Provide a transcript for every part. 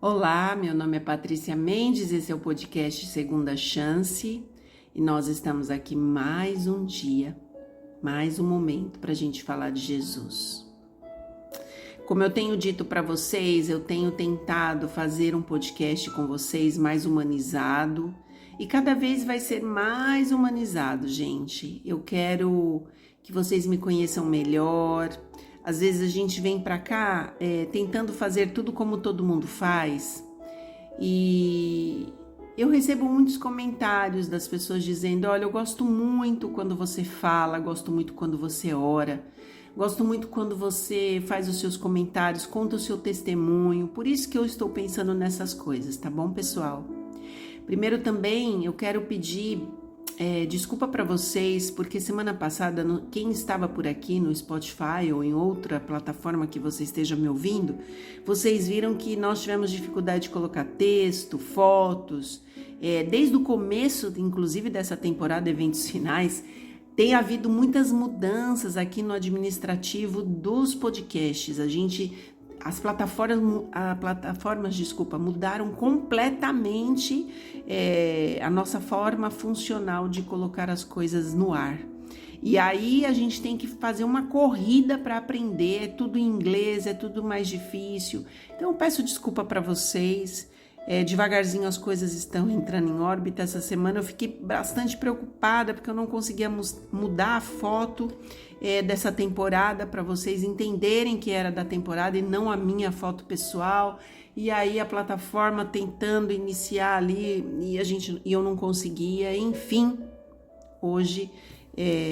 Olá, meu nome é Patrícia Mendes, esse é o podcast Segunda Chance e nós estamos aqui mais um dia, mais um momento para a gente falar de Jesus. Como eu tenho dito para vocês, eu tenho tentado fazer um podcast com vocês mais humanizado e cada vez vai ser mais humanizado, gente. Eu quero que vocês me conheçam melhor. Às vezes a gente vem para cá tentando fazer tudo como todo mundo faz e eu recebo muitos comentários das pessoas dizendo: olha, eu gosto muito quando você fala, gosto muito quando você ora, gosto muito quando você faz os seus comentários, conta o seu testemunho. Por isso que eu estou pensando nessas coisas, tá bom, pessoal? Primeiro também eu quero pedir desculpa para vocês, porque semana passada, quem estava por aqui no Spotify ou em outra plataforma que você esteja me ouvindo, vocês viram que nós tivemos dificuldade de colocar texto, fotos. Desde o começo, inclusive, dessa temporada Eventos Finais, tem havido muitas mudanças aqui no administrativo dos podcasts. As plataformas, mudaram completamente a nossa forma funcional de colocar as coisas no ar. E aí a gente tem que fazer uma corrida para aprender, é tudo em inglês, é tudo mais difícil. Então eu peço desculpa para vocês. Devagarzinho as coisas estão entrando em órbita. Essa semana eu fiquei bastante preocupada porque eu não conseguia mudar a foto dessa temporada para vocês entenderem que era da temporada e não a minha foto pessoal. E aí a plataforma tentando iniciar ali e eu não conseguia. Enfim, hoje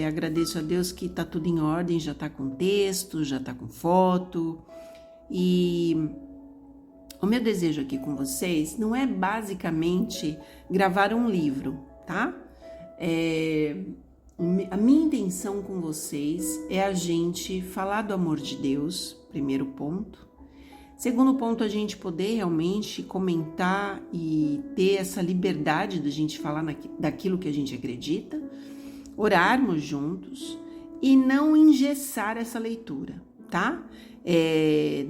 agradeço a Deus que tá tudo em ordem, já tá com texto, já tá com foto. E o meu desejo aqui com vocês não é basicamente gravar um livro, tá? A minha intenção com vocês é a gente falar do amor de Deus, primeiro ponto. Segundo ponto, a gente poder realmente comentar e ter essa liberdade da gente falar daquilo que a gente acredita, orarmos juntos e não engessar essa leitura, tá?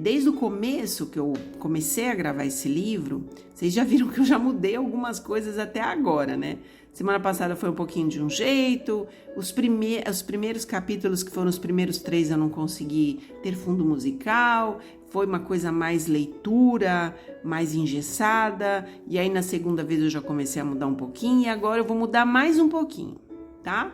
Desde o começo que eu comecei a gravar esse livro, vocês já viram que eu já mudei algumas coisas até agora, né? Semana passada foi um pouquinho de um jeito, os primeiros capítulos, que foram os primeiros 3, eu não consegui ter fundo musical, foi uma coisa mais leitura, mais engessada, e aí na segunda vez eu já comecei a mudar um pouquinho, e agora eu vou mudar mais um pouquinho, tá?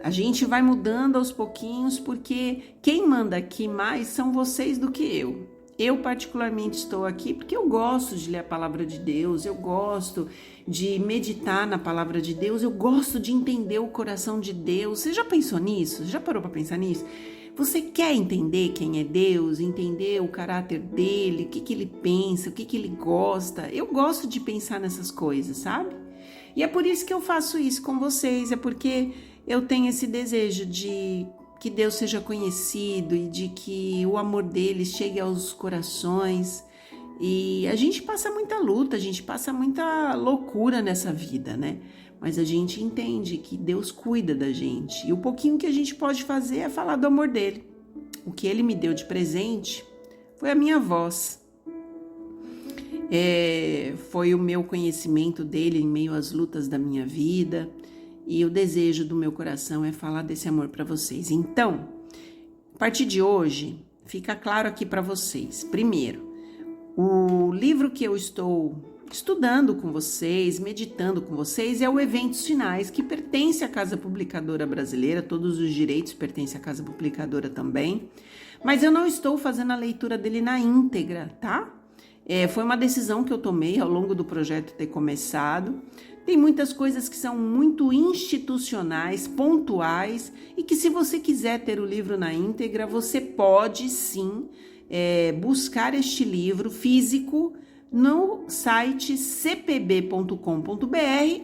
A gente vai mudando aos pouquinhos, porque quem manda aqui mais são vocês do que eu. Eu particularmente estou aqui porque eu gosto de ler a palavra de Deus, eu gosto de meditar na palavra de Deus, eu gosto de entender o coração de Deus. Você já pensou nisso? Já parou para pensar nisso? Você quer entender quem é Deus, entender o caráter dele, o que ele pensa, o que ele gosta? Eu gosto de pensar nessas coisas, sabe? E é por isso que eu faço isso com vocês, é porque eu tenho esse desejo de que Deus seja conhecido e de que o amor dele chegue aos corações. E a gente passa muita luta, a gente passa muita loucura nessa vida, né? Mas a gente entende que Deus cuida da gente. E o pouquinho que a gente pode fazer é falar do amor dele. O que ele me deu de presente foi a minha voz. Foi o meu conhecimento dele em meio às lutas da minha vida. E o desejo do meu coração é falar desse amor para vocês. Então, a partir de hoje, fica claro aqui para vocês. Primeiro, o livro que eu estou estudando com vocês, meditando com vocês, é o Eventos Finais, que pertence à Casa Publicadora Brasileira. Todos os direitos pertencem à Casa Publicadora também. Mas eu não estou fazendo a leitura dele na íntegra, tá? Foi uma decisão que eu tomei ao longo do projeto ter começado. Tem muitas coisas que são muito institucionais, pontuais, e que se você quiser ter o livro na íntegra, você pode sim buscar este livro físico no site cpb.com.br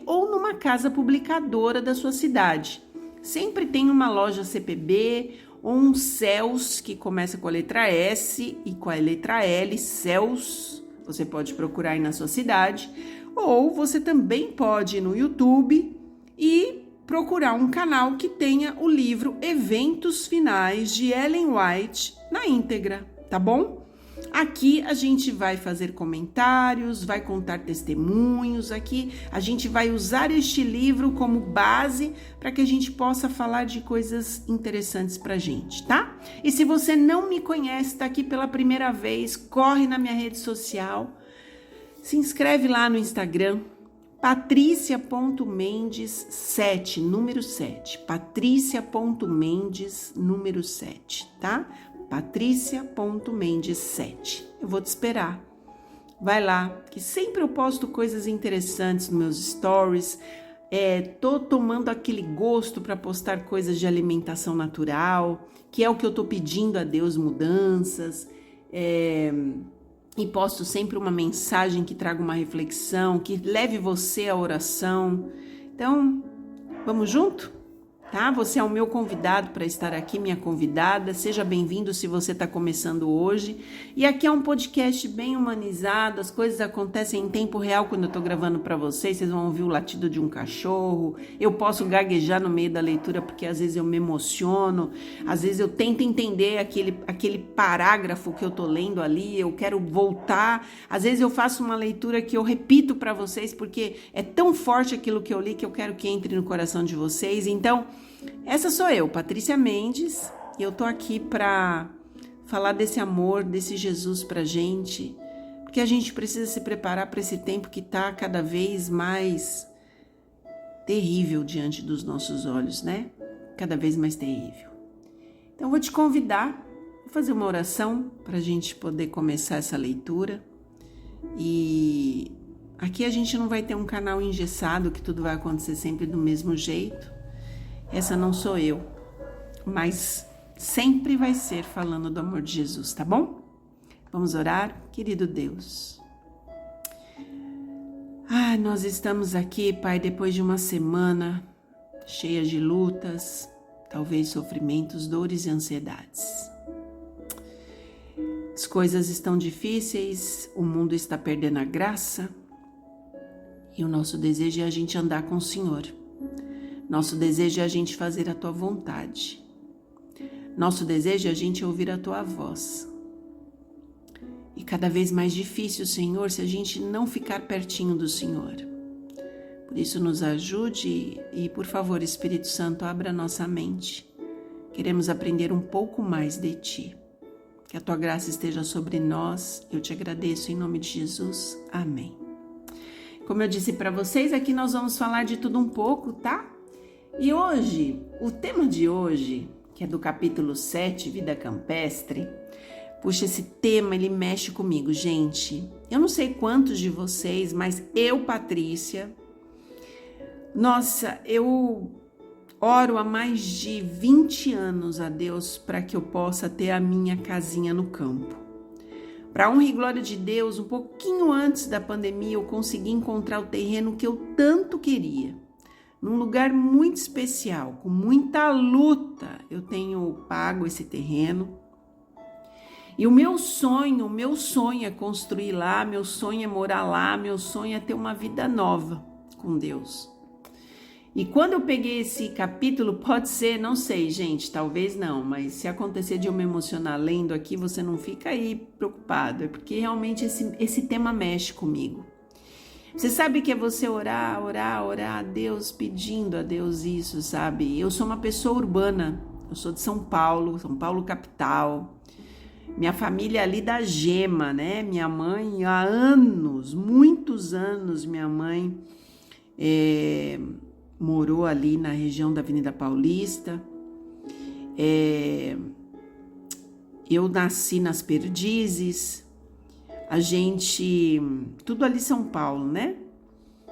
ou numa casa publicadora da sua cidade. Sempre tem uma loja CPB ou um Cels, que começa com a letra S e com a letra L, Cels, você pode procurar aí na sua cidade. Ou você também pode ir no YouTube e procurar um canal que tenha o livro Eventos Finais de Ellen White na íntegra, tá bom? Aqui a gente vai fazer comentários, vai contar testemunhos, aqui a gente vai usar este livro como base para que a gente possa falar de coisas interessantes pra gente, tá? E se você não me conhece, está aqui pela primeira vez, corre na minha rede social, se inscreve lá no Instagram, patricia.mendes7, número 7, patricia.mendes, número 7, tá? patricia.mendes7. Eu vou te esperar. Vai lá, que sempre eu posto coisas interessantes nos meus stories. Tô tomando aquele gosto para postar coisas de alimentação natural, que é o que eu tô pedindo a Deus, mudanças. E posto sempre uma mensagem que traga uma reflexão, que leve você à oração. Então, vamos junto? Tá? Você é o meu convidado para estar aqui, minha convidada. Seja bem-vindo se você está começando hoje. E aqui é um podcast bem humanizado, as coisas acontecem em tempo real quando eu estou gravando para vocês. Vocês vão ouvir o latido de um cachorro. Eu posso gaguejar no meio da leitura porque às vezes eu me emociono. Às vezes eu tento entender aquele parágrafo que eu estou lendo ali. Eu quero voltar. Às vezes eu faço uma leitura que eu repito para vocês porque é tão forte aquilo que eu li que eu quero que entre no coração de vocês. Então, essa sou eu, Patrícia Mendes, e eu tô aqui para falar desse amor, desse Jesus pra gente, porque a gente precisa se preparar para esse tempo que tá cada vez mais terrível diante dos nossos olhos, né? Cada vez mais terrível. Então, eu vou te convidar a fazer uma oração para a gente poder começar essa leitura. E aqui a gente não vai ter um canal engessado, que tudo vai acontecer sempre do mesmo jeito. Essa não sou eu, mas sempre vai ser falando do amor de Jesus, tá bom? Vamos orar, querido Deus. Nós estamos aqui, Pai, depois de uma semana cheia de lutas, talvez sofrimentos, dores e ansiedades. As coisas estão difíceis, o mundo está perdendo a graça e o nosso desejo é a gente andar com o Senhor. Nosso desejo é a gente fazer a Tua vontade. Nosso desejo é a gente ouvir a Tua voz. E cada vez mais difícil, Senhor, se a gente não ficar pertinho do Senhor. Por isso, nos ajude e, por favor, Espírito Santo, abra nossa mente. Queremos aprender um pouco mais de Ti. Que a Tua graça esteja sobre nós. Eu te agradeço em nome de Jesus. Amém. Como eu disse para vocês, aqui nós vamos falar de tudo um pouco, tá? E hoje, o tema de hoje, que é do capítulo 7, Vida Campestre, puxa, esse tema, ele mexe comigo, gente. Eu não sei quantos de vocês, mas eu, Patrícia, nossa, eu oro há mais de 20 anos a Deus para que eu possa ter a minha casinha no campo. Para honra e glória de Deus, um pouquinho antes da pandemia, eu consegui encontrar o terreno que eu tanto queria. Num lugar muito especial, com muita luta, eu tenho pago esse terreno. E o meu sonho é construir lá, meu sonho é morar lá, meu sonho é ter uma vida nova com Deus. E quando eu peguei esse capítulo, pode ser, não sei, gente, talvez não, mas se acontecer de eu me emocionar lendo aqui, você não fica aí preocupado, é porque realmente esse tema mexe comigo. Você sabe que é você orar a Deus, pedindo a Deus isso, sabe? Eu sou uma pessoa urbana, eu sou de São Paulo capital. Minha família é ali da Gema, né? Minha mãe, há anos, muitos anos, minha mãe morou ali na região da Avenida Paulista. Eu nasci nas Perdizes. Tudo ali São Paulo, né?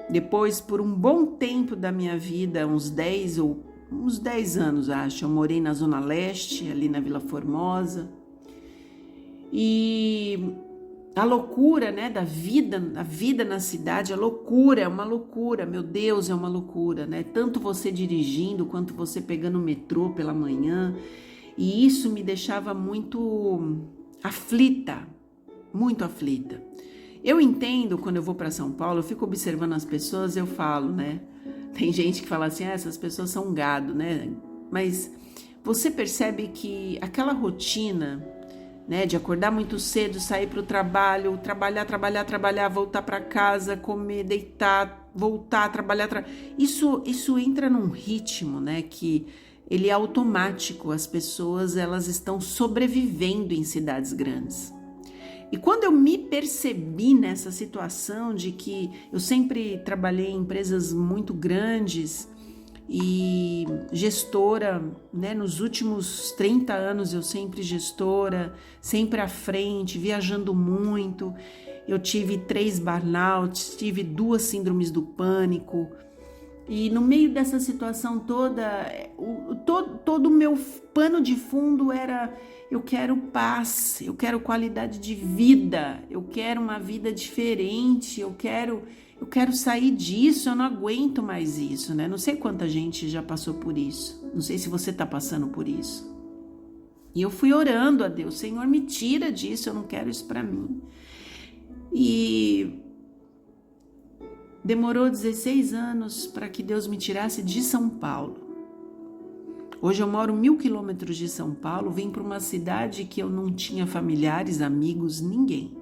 Depois, por um bom tempo da minha vida, uns 10 anos, acho, eu morei na Zona Leste, ali na Vila Formosa. E a loucura, né, da vida, a vida na cidade, é uma loucura, meu Deus, é uma loucura, né? Tanto você dirigindo, quanto você pegando o metrô pela manhã. E isso me deixava muito aflita. Muito aflita. Eu entendo quando eu vou para São Paulo, eu fico observando as pessoas, eu falo, né? Tem gente que fala assim, essas pessoas são gado, né? Mas você percebe que aquela rotina né? De acordar muito cedo, sair para o trabalho, trabalhar, voltar para casa, comer, deitar, voltar, trabalhar. Isso entra num ritmo, né? Que ele é automático. As pessoas, elas estão sobrevivendo em cidades grandes. E quando eu me percebi nessa situação de que eu sempre trabalhei em empresas muito grandes e gestora, né? Nos últimos 30 anos eu sempre gestora, sempre à frente, viajando muito. Eu tive 3 burnouts, tive 2 síndromes do pânico. E no meio dessa situação toda, todo o meu pano de fundo era: eu quero paz, eu quero qualidade de vida, eu quero uma vida diferente, eu quero sair disso, eu não aguento mais isso, né? Não sei quanta gente já passou por isso, não sei se você está passando por isso. E eu fui orando a Deus: Senhor, me tira disso, eu não quero isso para mim. E demorou 16 anos para que Deus me tirasse de São Paulo. Hoje eu moro 1.000 quilômetros de São Paulo, vim para uma cidade que eu não tinha familiares, amigos, ninguém.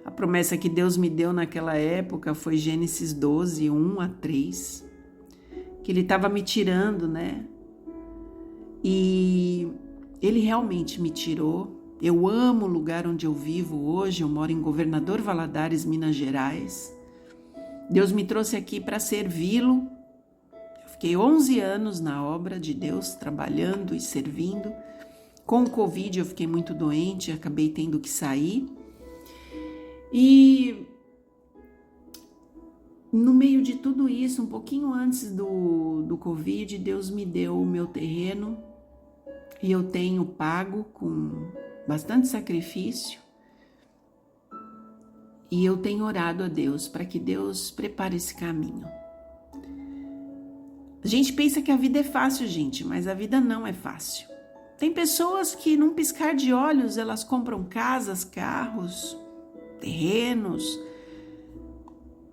A promessa que Deus me deu naquela época foi Gênesis 12, 1-3, que Ele estava me tirando, né? E Ele realmente me tirou. Eu amo o lugar onde eu vivo hoje, eu moro em Governador Valadares, Minas Gerais. Deus me trouxe aqui para servi-lo. Eu fiquei 11 anos na obra de Deus, trabalhando e servindo. Com o Covid eu fiquei muito doente, acabei tendo que sair. E no meio de tudo isso, um pouquinho antes do Covid, Deus me deu o meu terreno e eu tenho pago com bastante sacrifício. E eu tenho orado a Deus para que Deus prepare esse caminho. A gente pensa que a vida é fácil, gente, mas a vida não é fácil. Tem pessoas que num piscar de olhos elas compram casas, carros, terrenos.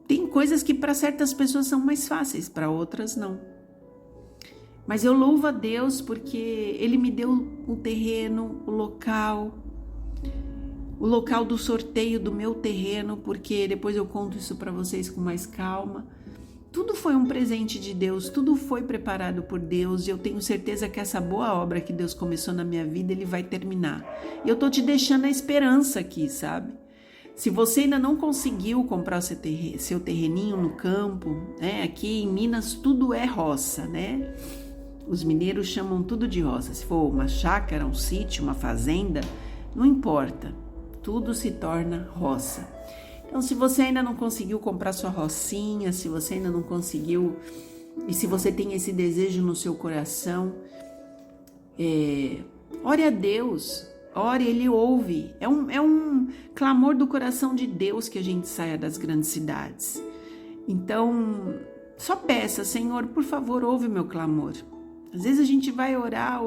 Tem coisas que para certas pessoas são mais fáceis, para outras não. Mas eu louvo a Deus porque Ele me deu o terreno, o local do sorteio do meu terreno, porque depois eu conto isso para vocês com mais calma. Tudo foi um presente de Deus, tudo foi preparado por Deus e eu tenho certeza que essa boa obra que Deus começou na minha vida, Ele vai terminar. E eu tô te deixando a esperança aqui, sabe? Se você ainda não conseguiu comprar o seu terreninho no campo, né? Aqui em Minas tudo é roça, né? Os mineiros chamam tudo de roça. Se for uma chácara, um sítio, uma fazenda, não importa. Tudo se torna roça. Então, se você ainda não conseguiu comprar sua rocinha, se você ainda não conseguiu, e se você tem esse desejo no seu coração, ore a Deus, ore, Ele ouve. É um clamor do coração de Deus que a gente saia das grandes cidades. Então, só peça: Senhor, por favor, ouve meu clamor. Às vezes a gente vai orar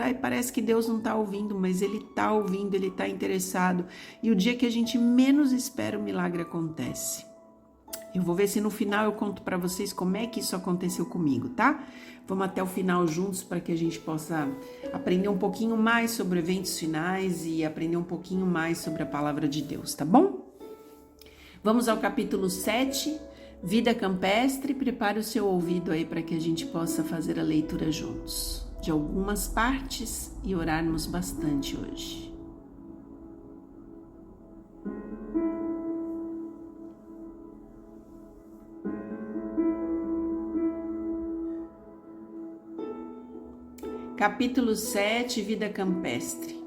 e parece que Deus não está ouvindo, mas Ele está ouvindo, Ele está interessado. E o dia que a gente menos espera, o milagre acontece. Eu vou ver se no final eu conto para vocês como é que isso aconteceu comigo, tá? Vamos até o final juntos para que a gente possa aprender um pouquinho mais sobre eventos finais e aprender um pouquinho mais sobre a palavra de Deus, tá bom? Vamos ao capítulo 7. Vida campestre. Prepare o seu ouvido aí para que a gente possa fazer a leitura juntos, de algumas partes, e orarmos bastante hoje. Capítulo 7, Vida campestre.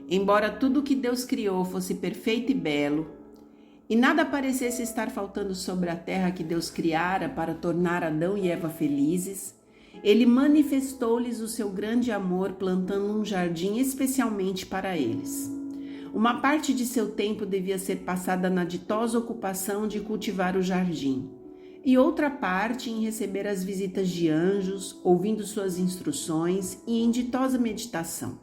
Embora tudo que Deus criou fosse perfeito e belo, e nada parecesse estar faltando sobre a terra que Deus criara para tornar Adão e Eva felizes, Ele manifestou-lhes o seu grande amor plantando um jardim especialmente para eles. Uma parte de seu tempo devia ser passada na ditosa ocupação de cultivar o jardim, e outra parte em receber as visitas de anjos, ouvindo suas instruções e em ditosa meditação.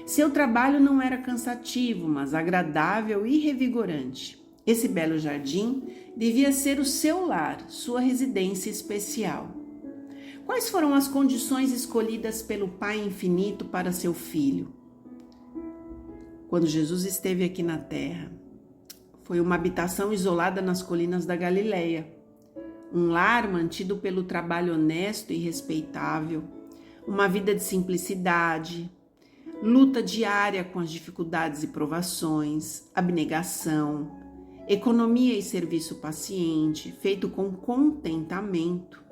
Seu trabalho não era cansativo, mas agradável e revigorante. Esse belo jardim devia ser o seu lar, sua residência especial. Quais foram as condições escolhidas pelo Pai Infinito para seu filho? quando Jesus esteve aqui na terra, foi uma habitação isolada nas colinas da Galileia, um lar mantido pelo trabalho honesto e respeitável, uma vida de simplicidade, luta diária com as dificuldades e provações, abnegação, economia e serviço paciente, feito com contentamento,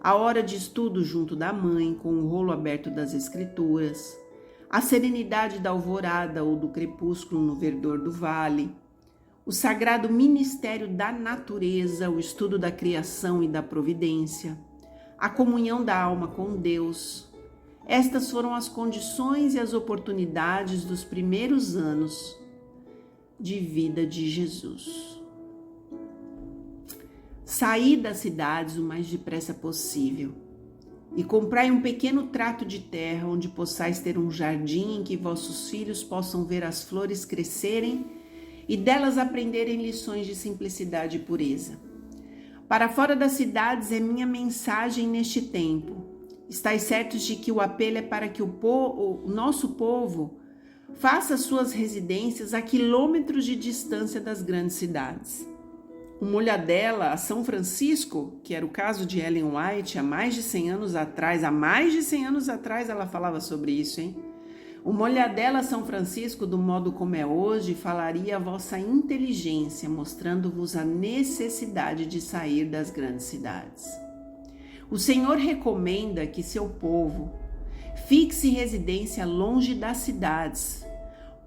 a hora de estudo junto da mãe, com o rolo aberto das escrituras, a serenidade da alvorada ou do crepúsculo no verdor do vale, o sagrado ministério da natureza, o estudo da criação e da providência, a comunhão da alma com Deus. Estas foram as condições e as oportunidades dos primeiros anos de vida de Jesus. Saí das cidades o mais depressa possível e comprai um pequeno trato de terra onde possais ter um jardim em que vossos filhos possam ver as flores crescerem e delas aprenderem lições de simplicidade e pureza. Para fora das cidades é minha mensagem neste tempo. Estais certos de que o apelo é para que o nosso povo faça suas residências a quilômetros de distância das grandes cidades. Uma olhadela a São Francisco, que era o caso de Ellen White há mais de 100 anos atrás, ela falava sobre isso, hein? Uma olhadela a São Francisco, do modo como é hoje, falaria a vossa inteligência, mostrando-vos a necessidade de sair das grandes cidades. O Senhor recomenda que seu povo fixe residência longe das cidades,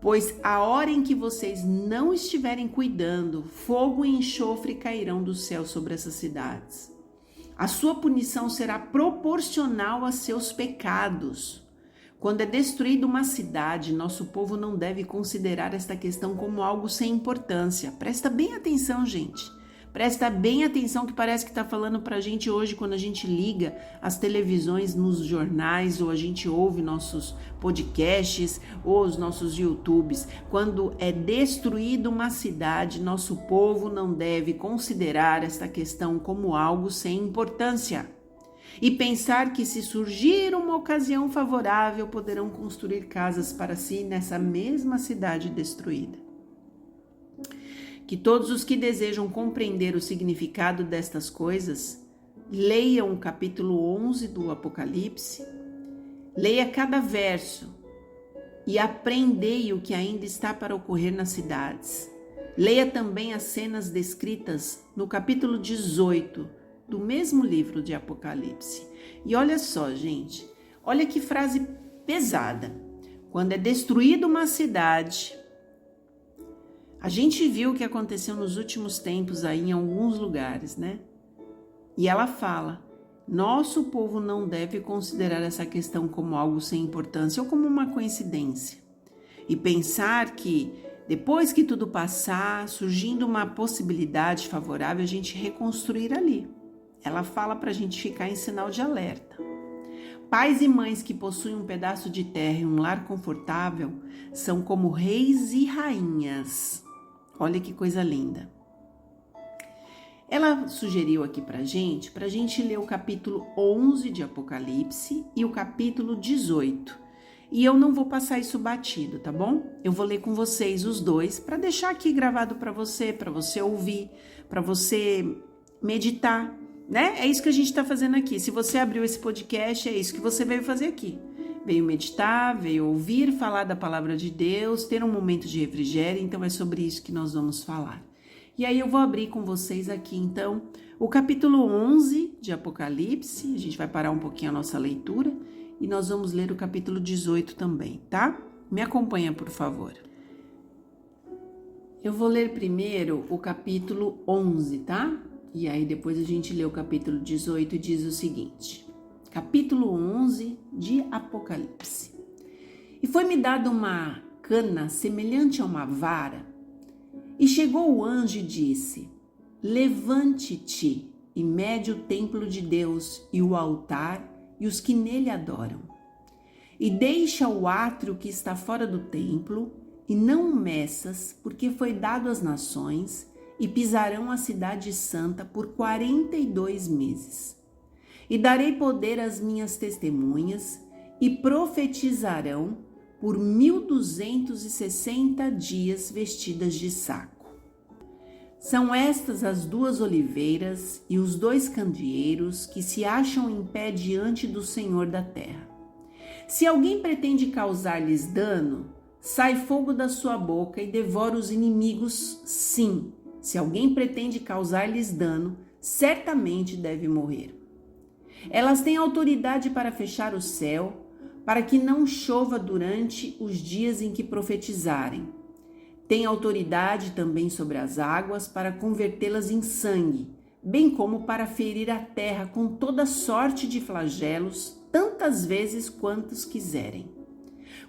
pois a hora em que vocês não estiverem cuidando, fogo e enxofre cairão do céu sobre essas cidades. A sua punição será proporcional a seus pecados. Quando é destruída uma cidade, nosso povo não deve considerar esta questão como algo sem importância. Presta bem atenção, gente. Presta bem atenção que parece que está falando para a gente hoje quando a gente liga as televisões nos jornais ou a gente ouve nossos podcasts ou os nossos YouTubes. Quando é destruída uma cidade, nosso povo não deve considerar esta questão como algo sem importância e pensar que se surgir uma ocasião favorável poderão construir casas para si nessa mesma cidade destruída. Que todos os que desejam compreender o significado destas coisas, leiam o capítulo 11 do Apocalipse, leia cada verso e aprendei o que ainda está para ocorrer nas cidades. Leia também as cenas descritas no capítulo 18 do mesmo livro de Apocalipse. E olha só, gente, olha que frase pesada. Quando é destruída uma cidade, a gente viu o que aconteceu nos últimos tempos aí em alguns lugares, né? E ela fala, nosso povo não deve considerar essa questão como algo sem importância ou como uma coincidência. E pensar que depois que tudo passar, surgindo uma possibilidade favorável, a gente reconstruir ali. Ela fala para a gente ficar em sinal de alerta. Pais e mães que possuem um pedaço de terra e um lar confortável são como reis e rainhas. Olha que coisa linda. Ela sugeriu aqui pra gente ler o capítulo 11 de Apocalipse e o capítulo 18. E eu não vou passar isso batido, tá bom? Eu vou ler com vocês os dois para deixar aqui gravado para você ouvir, para você meditar, né? É isso que a gente está fazendo aqui. Se você abriu esse podcast, é isso que você veio fazer aqui. Veio meditar, veio ouvir falar da palavra de Deus, ter um momento de refrigério, então é sobre isso que nós vamos falar. E aí eu vou abrir com vocês aqui, então, o capítulo 11 de Apocalipse, a gente vai parar um pouquinho a nossa leitura e nós vamos ler o capítulo 18 também, tá? Me acompanha, por favor. Eu vou ler primeiro o capítulo 11, tá? E aí depois a gente lê o capítulo 18 e diz o seguinte... Capítulo 11 de Apocalipse. E foi-me dada uma cana semelhante a uma vara, e chegou o anjo e disse, levante-te e mede o templo de Deus e o altar e os que nele adoram. E deixa o átrio que está fora do templo, e não o meças, porque foi dado às nações, e pisarão a cidade santa por 42 meses. E darei poder às minhas testemunhas, e profetizarão por 1260 dias vestidas de saco. São estas as 2 oliveiras e os 2 candeeiros que se acham em pé diante do Senhor da terra. Se alguém pretende causar-lhes dano, sai fogo da sua boca e devora os inimigos, sim. Se alguém pretende causar-lhes dano, certamente deve morrer. Elas têm autoridade para fechar o céu, para que não chova durante os dias em que profetizarem. Tem autoridade também sobre as águas para convertê-las em sangue, bem como para ferir a terra com toda sorte de flagelos, tantas vezes quantos quiserem.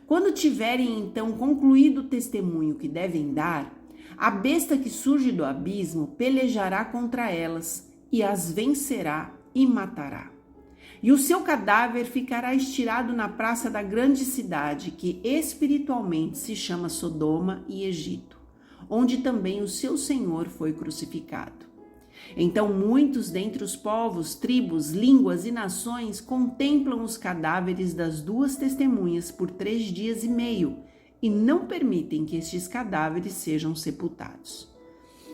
Quando tiverem então concluído o testemunho que devem dar, a besta que surge do abismo pelejará contra elas e as vencerá e matará. E o seu cadáver ficará estirado na praça da grande cidade, que espiritualmente se chama Sodoma e Egito, onde também o seu Senhor foi crucificado. Então muitos dentre os povos, tribos, línguas e nações contemplam os cadáveres das 2 testemunhas por 3 dias e meio e não permitem que estes cadáveres sejam sepultados.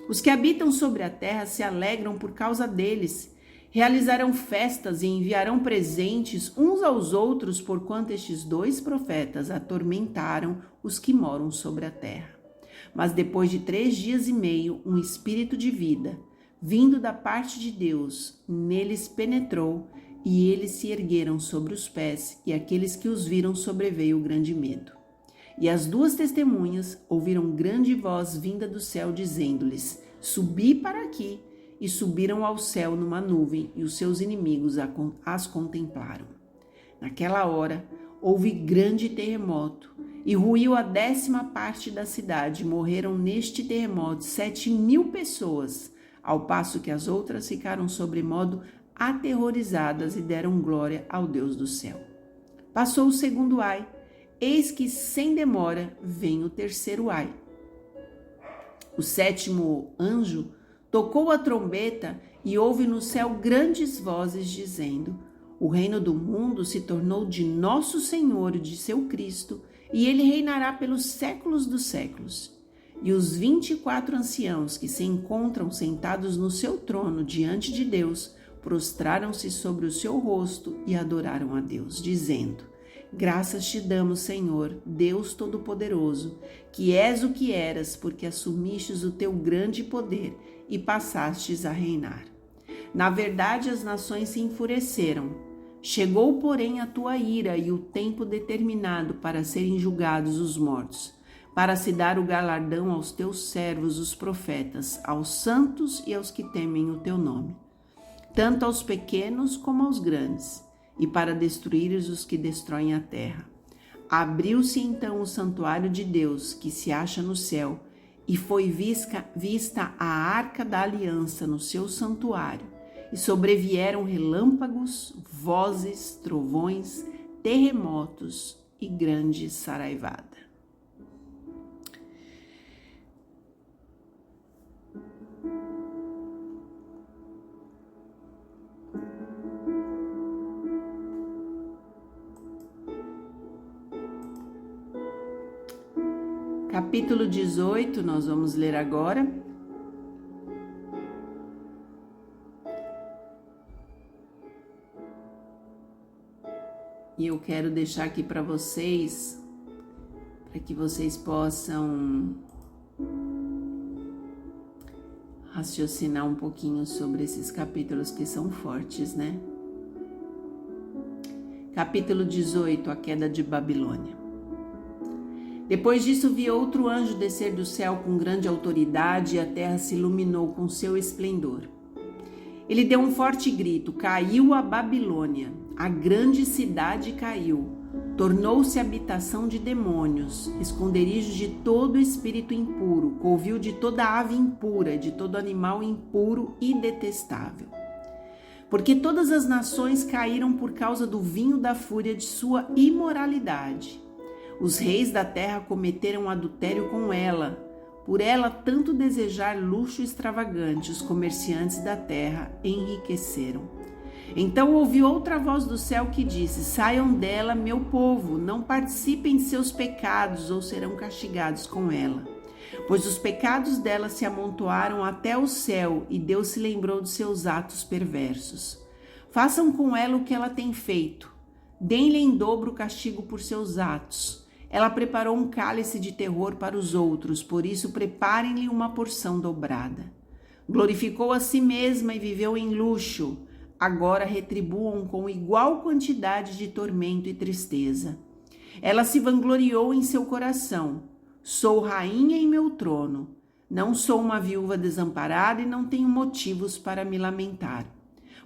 Os que habitam sobre a terra se alegram por causa deles, realizarão festas e enviarão presentes uns aos outros, porquanto estes 2 profetas atormentaram os que moram sobre a terra. Mas depois de 3 dias e meio, um espírito de vida, vindo da parte de Deus, neles penetrou, e eles se ergueram sobre os pés, e aqueles que os viram sobreveio o grande medo. E as 2 testemunhas ouviram grande voz vinda do céu, dizendo-lhes: Subi para aqui. E subiram ao céu numa nuvem, e os seus inimigos as contemplaram. Naquela hora, houve grande terremoto, e ruiu a 10ª parte da cidade. Morreram neste terremoto 7.000 pessoas, ao passo que as outras ficaram sobremodo aterrorizadas e deram glória ao Deus do céu. Passou o 2º ai, eis que sem demora vem o 3º ai. O 7º anjo tocou a trombeta e houve no céu grandes vozes dizendo: O reino do mundo se tornou de nosso Senhor e de seu Cristo, e ele reinará pelos séculos dos séculos. E os 24 anciãos que se encontram sentados no seu trono diante de Deus, prostraram-se sobre o seu rosto e adoraram a Deus, dizendo: Graças te damos, Senhor, Deus Todo-Poderoso, que és o que eras, porque assumistes o teu grande poder e passastes a reinar. Na verdade, as nações se enfureceram. Chegou, porém, a tua ira e o tempo determinado para serem julgados os mortos, para se dar o galardão aos teus servos, os profetas, aos santos e aos que temem o teu nome, tanto aos pequenos como aos grandes, e para destruires os que destroem a terra. Abriu-se então o santuário de Deus, que se acha no céu, e foi vista a arca da aliança no seu santuário, e sobrevieram relâmpagos, vozes, trovões, terremotos e grande saraivada. Capítulo 18, nós vamos ler agora. E eu quero deixar aqui para vocês, para que vocês possam raciocinar um pouquinho sobre esses capítulos que são fortes, né? Capítulo 18, a queda de Babilônia. Depois disso vi outro anjo descer do céu com grande autoridade, e a terra se iluminou com seu esplendor. Ele deu um forte grito: caiu a Babilônia, a grande cidade caiu, tornou-se habitação de demônios, esconderijo de todo espírito impuro, covil de toda ave impura, de todo animal impuro e detestável. Porque todas as nações caíram por causa do vinho da fúria de sua imoralidade. Os reis da terra cometeram adultério com ela, por ela tanto desejar luxo extravagante, os comerciantes da terra enriqueceram. Então ouvi outra voz do céu que disse: saiam dela, meu povo, não participem de seus pecados ou serão castigados com ela. Pois os pecados dela se amontoaram até o céu e Deus se lembrou dos seus atos perversos. Façam com ela o que ela tem feito. Deem-lhe em dobro o castigo por seus atos. Ela preparou um cálice de terror para os outros, por isso preparem-lhe uma porção dobrada. Glorificou a si mesma e viveu em luxo. Agora retribuam com igual quantidade de tormento e tristeza. Ela se vangloriou em seu coração. Sou rainha em meu trono. Não sou uma viúva desamparada e não tenho motivos para me lamentar.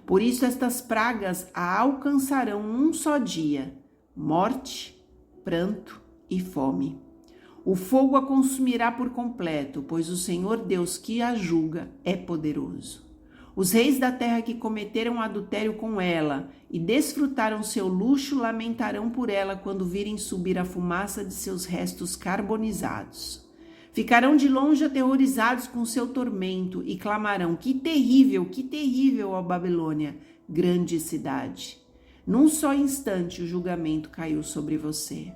Por isso estas pragas a alcançarão um só dia: morte, pranto e fome. O fogo a consumirá por completo, pois o Senhor Deus que a julga é poderoso. Os reis da terra que cometeram adultério com ela e desfrutaram seu luxo lamentarão por ela quando virem subir a fumaça de seus restos carbonizados. Ficarão de longe aterrorizados com seu tormento e clamarão: que terrível, ó Babilônia, grande cidade. Num só instante o julgamento caiu sobre você.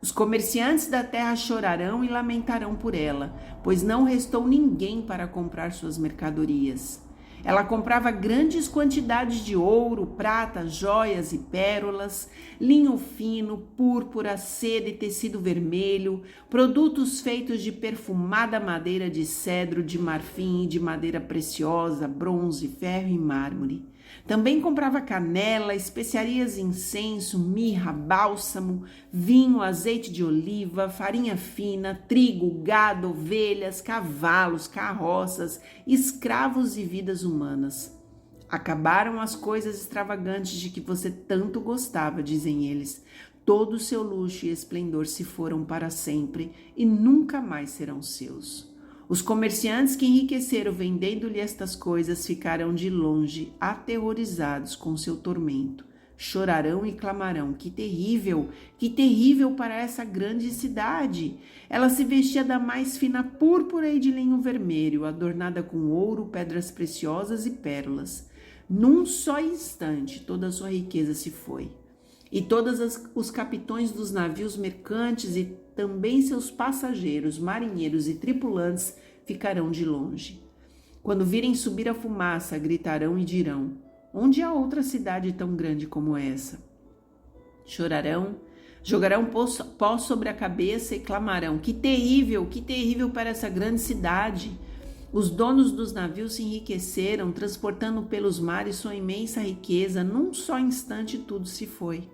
Os comerciantes da terra chorarão e lamentarão por ela, pois não restou ninguém para comprar suas mercadorias. Ela comprava grandes quantidades de ouro, prata, joias e pérolas, linho fino, púrpura, seda e tecido vermelho, produtos feitos de perfumada madeira de cedro, de marfim e de madeira preciosa, bronze, ferro e mármore. Também comprava canela, especiarias, incenso, mirra, bálsamo, vinho, azeite de oliva, farinha fina, trigo, gado, ovelhas, cavalos, carroças, escravos e vidas humanas. Acabaram as coisas extravagantes de que você tanto gostava, dizem eles. Todo o seu luxo e esplendor se foram para sempre e nunca mais serão seus. Os comerciantes que enriqueceram vendendo-lhe estas coisas ficarão de longe, aterrorizados com seu tormento. Chorarão e clamarão: que terrível para essa grande cidade! Ela se vestia da mais fina púrpura e de linho vermelho, adornada com ouro, pedras preciosas e pérolas. Num só instante toda a sua riqueza se foi. E todos os capitães dos navios mercantes e também seus passageiros, marinheiros e tripulantes ficarão de longe. Quando virem subir a fumaça, gritarão e dirão: onde há outra cidade tão grande como essa? Chorarão, jogarão pó sobre a cabeça e clamarão: que terrível para essa grande cidade! Os donos dos navios se enriqueceram, transportando pelos mares sua imensa riqueza. Num só instante tudo se foi.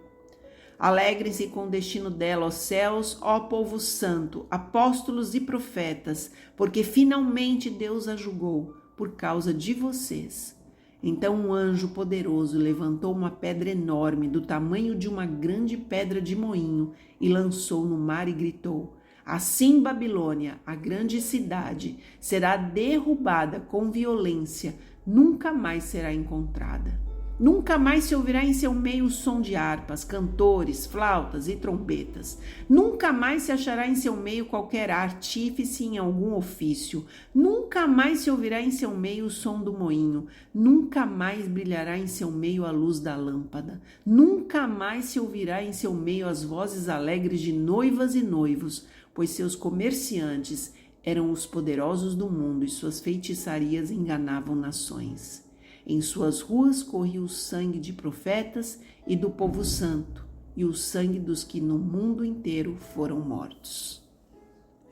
Alegrem-se com o destino dela, ó céus, ó povo santo, apóstolos e profetas, porque finalmente Deus a julgou por causa de vocês. Então um anjo poderoso levantou uma pedra enorme, do tamanho de uma grande pedra de moinho, e lançou no mar e gritou: assim Babilônia, a grande cidade, será derrubada com violência, nunca mais será encontrada. Nunca mais se ouvirá em seu meio o som de harpas, cantores, flautas e trombetas. Nunca mais se achará em seu meio qualquer artífice em algum ofício. Nunca mais se ouvirá em seu meio o som do moinho. Nunca mais brilhará em seu meio a luz da lâmpada. Nunca mais se ouvirá em seu meio as vozes alegres de noivas e noivos, pois seus comerciantes eram os poderosos do mundo e suas feitiçarias enganavam nações. Em suas ruas corria o sangue de profetas e do povo santo, e o sangue dos que no mundo inteiro foram mortos.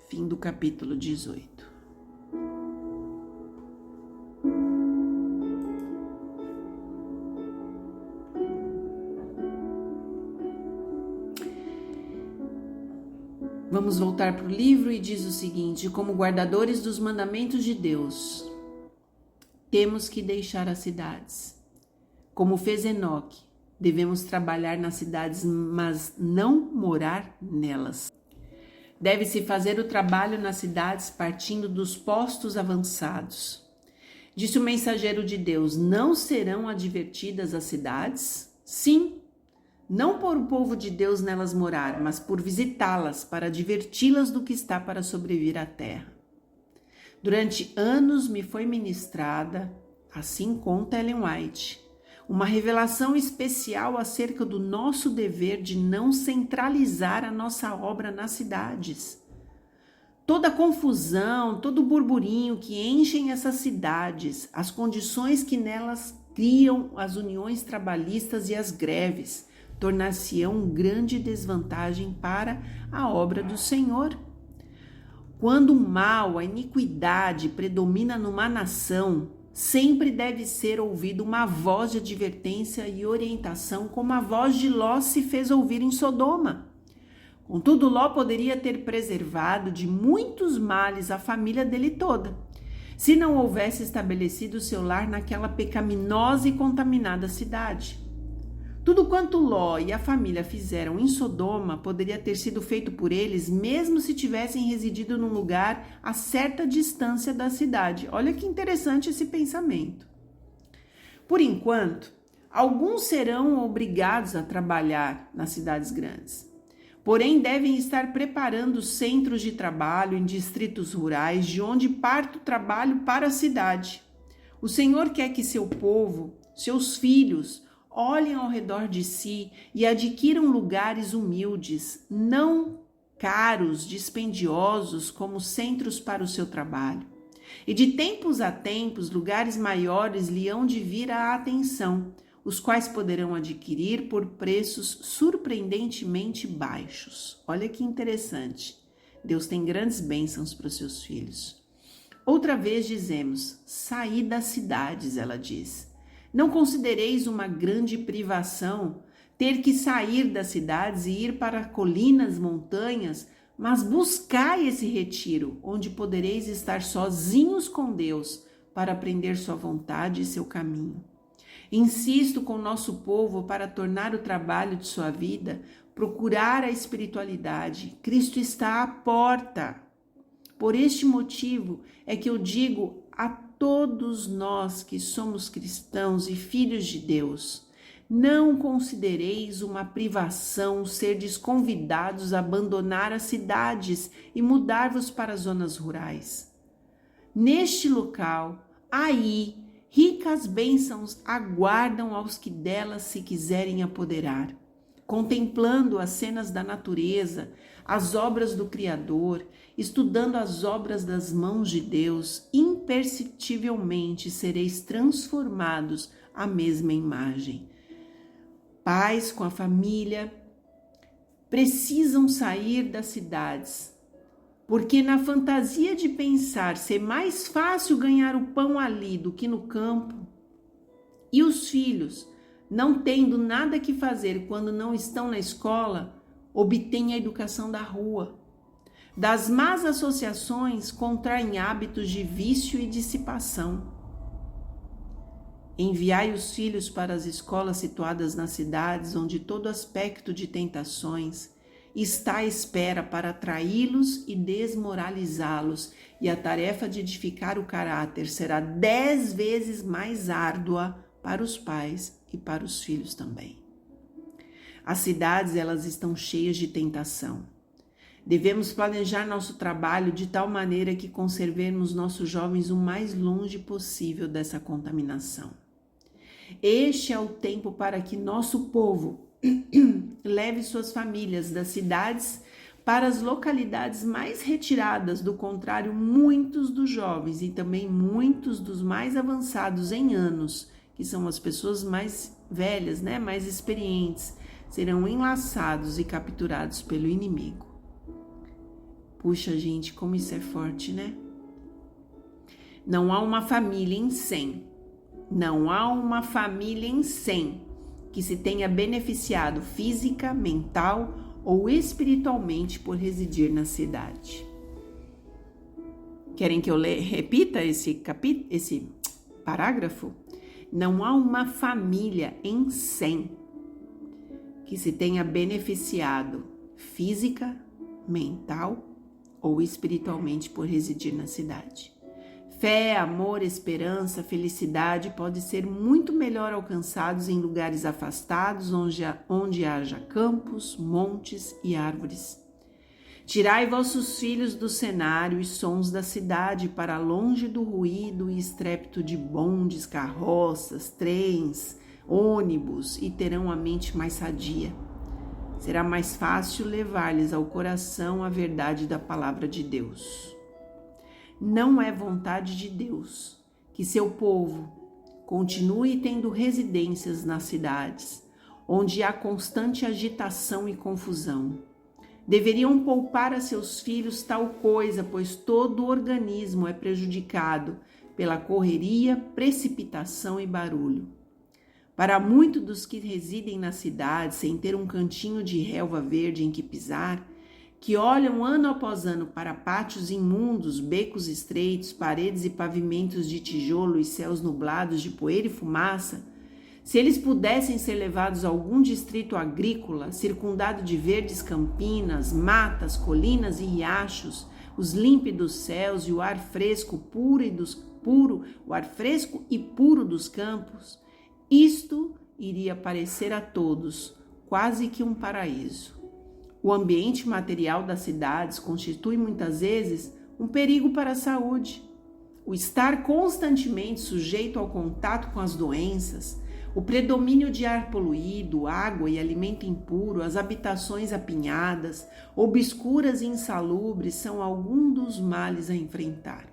Fim do capítulo 18. Vamos voltar para o livro e diz o seguinte: como guardadores dos mandamentos de Deus, temos que deixar as cidades. Como fez Enoque, devemos trabalhar nas cidades, mas não morar nelas. Deve-se fazer o trabalho nas cidades partindo dos postos avançados. Disse o mensageiro de Deus: não serão advertidas as cidades? Sim, não por o povo de Deus nelas morar, mas por visitá-las, para adverti-las do que está para sobrevir à terra. Durante anos me foi ministrada, assim conta Ellen White, uma revelação especial acerca do nosso dever de não centralizar a nossa obra nas cidades. Toda a confusão, todo o burburinho que enchem essas cidades, as condições que nelas criam as uniões trabalhistas e as greves, tornar-se-ão grande desvantagem para a obra do Senhor. Quando o mal, a iniquidade predomina numa nação, sempre deve ser ouvida uma voz de advertência e orientação, como a voz de Ló se fez ouvir em Sodoma. Contudo, Ló poderia ter preservado de muitos males a família dele toda, se não houvesse estabelecido seu lar naquela pecaminosa e contaminada cidade. Tudo quanto Ló e a família fizeram em Sodoma poderia ter sido feito por eles, mesmo se tivessem residido num lugar a certa distância da cidade. Olha que interessante esse pensamento. Por enquanto, alguns serão obrigados a trabalhar nas cidades grandes. Porém, devem estar preparando centros de trabalho em distritos rurais, de onde parte o trabalho para a cidade. O Senhor quer que seu povo, seus filhos, olhem ao redor de si e adquiram lugares humildes, não caros, dispendiosos, como centros para o seu trabalho. E de tempos a tempos, lugares maiores lhe hão de vir à atenção, os quais poderão adquirir por preços surpreendentemente baixos. Olha que interessante. Deus tem grandes bênçãos para os seus filhos. Outra vez dizemos, saí das cidades, ela diz. Não considereis uma grande privação ter que sair das cidades e ir para colinas, montanhas, mas buscai esse retiro, onde podereis estar sozinhos com Deus para aprender sua vontade e seu caminho. Insisto com o nosso povo para tornar o trabalho de sua vida, procurar a espiritualidade. Cristo está à porta. Por este motivo é que eu digo a todos nós que somos cristãos e filhos de Deus, não considereis uma privação serdes convidados a abandonar as cidades e mudar-vos para as zonas rurais. Neste local, aí, ricas bênçãos aguardam aos que delas se quiserem apoderar. Contemplando as cenas da natureza, as obras do Criador, estudando as obras das mãos de Deus, imperceptivelmente sereis transformados à mesma imagem. Pais com a família precisam sair das cidades, porque na fantasia de pensar ser mais fácil ganhar o pão ali do que no campo, e os filhos, não tendo nada que fazer quando não estão na escola, obtêm a educação da rua. Das más associações, contraem hábitos de vício e dissipação. Enviai os filhos para as escolas situadas nas cidades, onde todo aspecto de tentações está à espera para atraí-los e desmoralizá-los, e a tarefa de edificar o caráter será 10 vezes mais árdua para os pais e para os filhos também. As cidades, elas estão cheias de tentação. Devemos planejar nosso trabalho de tal maneira que conservemos nossos jovens o mais longe possível dessa contaminação. Este é o tempo para que nosso povo leve suas famílias das cidades para as localidades mais retiradas. Do contrário, muitos dos jovens e também muitos dos mais avançados em anos, que são as pessoas mais velhas, mais experientes, serão enlaçados e capturados pelo inimigo. Puxa, gente, como isso é forte, né? Não há uma família em 100. Não há uma família em 100 que se tenha beneficiado física, mental ou espiritualmente por residir na cidade. Querem que eu repita esse parágrafo? Não há uma família em 100 que se tenha beneficiado física, mental ou espiritualmente por residir na cidade. Fé, amor, esperança, felicidade podem ser muito melhor alcançados em lugares afastados, onde haja campos, montes e árvores. Tirai vossos filhos do cenário e sons da cidade para longe do ruído e estrépito de bondes, carroças, trens, ônibus e terão a mente mais sadia. Será mais fácil levar-lhes ao coração a verdade da palavra de Deus. Não é vontade de Deus que seu povo continue tendo residências nas cidades, onde há constante agitação e confusão. Deveriam poupar a seus filhos tal coisa, pois todo o organismo é prejudicado pela correria, precipitação e barulho. Para muitos dos que residem na cidade, sem ter um cantinho de relva verde em que pisar, que olham ano após ano para pátios imundos, becos estreitos, paredes e pavimentos de tijolo e céus nublados de poeira e fumaça, se eles pudessem ser levados a algum distrito agrícola, circundado de verdes campinas, matas, colinas e riachos, os límpidos céus e o ar fresco e puro dos campos, isto iria parecer a todos quase que um paraíso. O ambiente material das cidades constitui muitas vezes um perigo para a saúde. O estar constantemente sujeito ao contato com as doenças, o predomínio de ar poluído, água e alimento impuro, as habitações apinhadas, obscuras e insalubres são alguns dos males a enfrentar.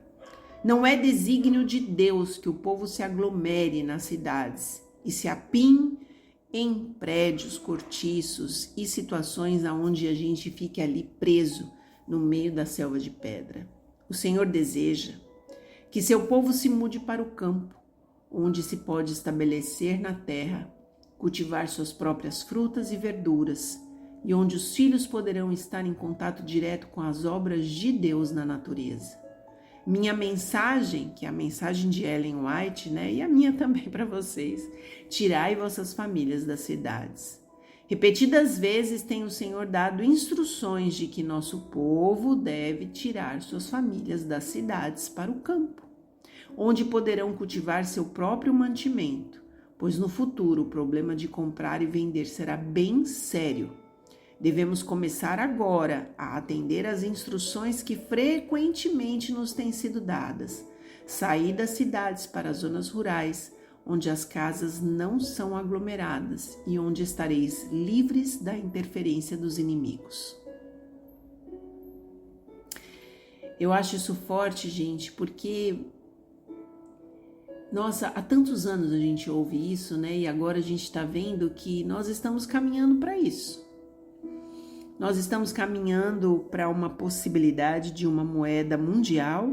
Não é desígnio de Deus que o povo se aglomere nas cidades e se apinhe em prédios cortiços e situações onde a gente fique ali preso no meio da selva de pedra. O Senhor deseja que seu povo se mude para o campo, onde se pode estabelecer na terra, cultivar suas próprias frutas e verduras, e onde os filhos poderão estar em contato direto com as obras de Deus na natureza. Minha mensagem, que é a mensagem de Ellen White, e a minha também para vocês: tirai vossas famílias das cidades. Repetidas vezes tem o Senhor dado instruções de que nosso povo deve tirar suas famílias das cidades para o campo, onde poderão cultivar seu próprio mantimento, pois no futuro o problema de comprar e vender será bem sério. Devemos começar agora a atender às instruções que frequentemente nos têm sido dadas. Sair das cidades para as zonas rurais, onde as casas não são aglomeradas e onde estareis livres da interferência dos inimigos. Eu acho isso forte, gente, porque nossa, há tantos anos a gente ouve isso, e agora a gente está vendo que nós estamos caminhando para isso. Nós estamos caminhando para uma possibilidade de uma moeda mundial,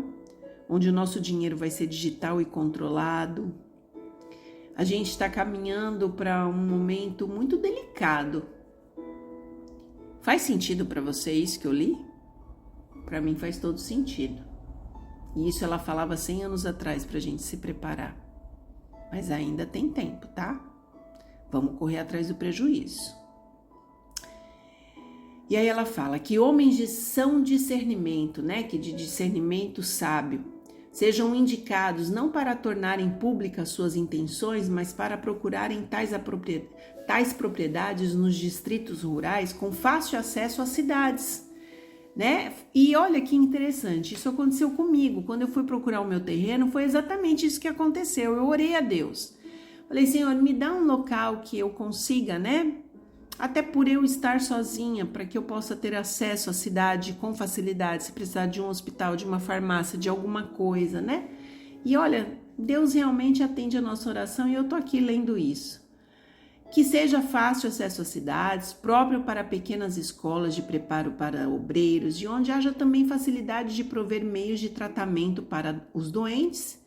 onde o nosso dinheiro vai ser digital e controlado. A gente está caminhando para um momento muito delicado. Faz sentido para você isso que eu li? Para mim faz todo sentido. E isso ela falava 100 anos atrás para a gente se preparar. Mas ainda tem tempo, tá? Vamos correr atrás do prejuízo. E aí ela fala que homens de são discernimento, que de discernimento sábio, sejam indicados não para tornarem públicas suas intenções, mas para procurarem tais propriedades nos distritos rurais com fácil acesso às cidades, E olha que interessante, isso aconteceu comigo. Quando eu fui procurar o meu terreno, foi exatamente isso que aconteceu. Eu orei a Deus. Falei, Senhor, me dá um local que eu consiga, até por eu estar sozinha, para que eu possa ter acesso à cidade com facilidade, se precisar de um hospital, de uma farmácia, de alguma coisa, E olha, Deus realmente atende a nossa oração e eu tô aqui lendo isso. Que seja fácil acesso às cidades, próprio para pequenas escolas de preparo para obreiros, e onde haja também facilidade de prover meios de tratamento para os doentes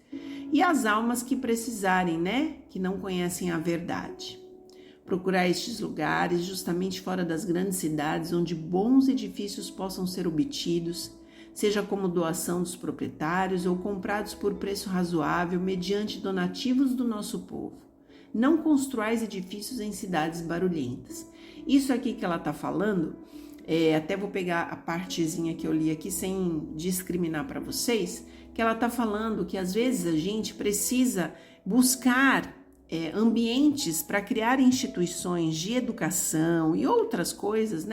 e as almas que precisarem, que não conhecem a verdade. Procurar estes lugares justamente fora das grandes cidades, onde bons edifícios possam ser obtidos, seja como doação dos proprietários ou comprados por preço razoável mediante donativos do nosso povo. Não construais edifícios em cidades barulhentas. Isso aqui que ela está falando, até vou pegar a partezinha que eu li aqui sem discriminar para vocês, que ela está falando que às vezes a gente precisa buscar ambientes para criar instituições de educação e outras coisas,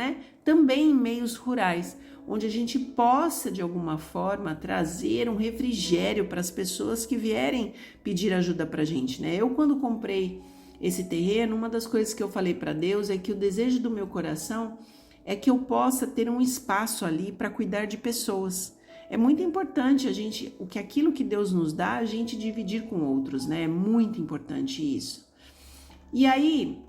também em meios rurais, onde a gente possa, de alguma forma, trazer um refrigério para as pessoas que vierem pedir ajuda para a gente, Eu, quando comprei esse terreno, uma das coisas que eu falei para Deus é que o desejo do meu coração é que eu possa ter um espaço ali para cuidar de pessoas. É muito importante aquilo que Deus nos dá, a gente dividir com outros, né? É muito importante isso. E aí,